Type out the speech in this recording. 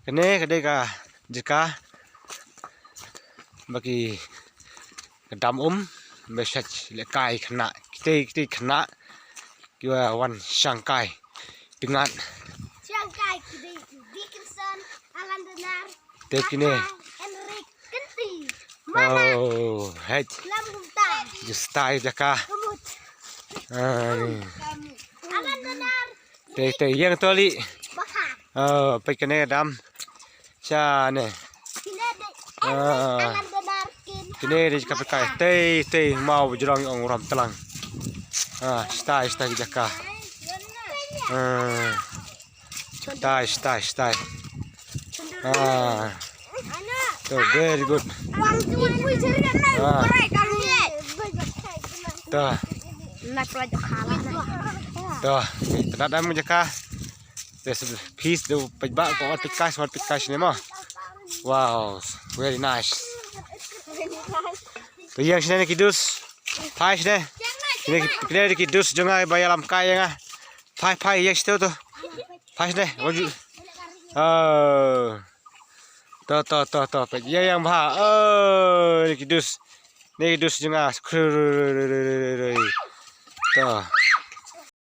Kene kadai ka jika bagi kedam message lekai kena kita kena kira wan sangkai dengan sangkai Dickinson alan denar tekine Henrik Kenti oh head justai jaka alan denar te yang toli pe kene dam cha ne alan denar kene di kapai te mau jerang ong ram telang stai jaka stai so very good tak ada jaka there's a piece the pejbak ko pitkas ni mo wow very nice tu yang sini kidus pai sini kini kidus jangan bayar lam kaya pai yang situ tu pai sini oh to ya yang bah ni kidus jangan to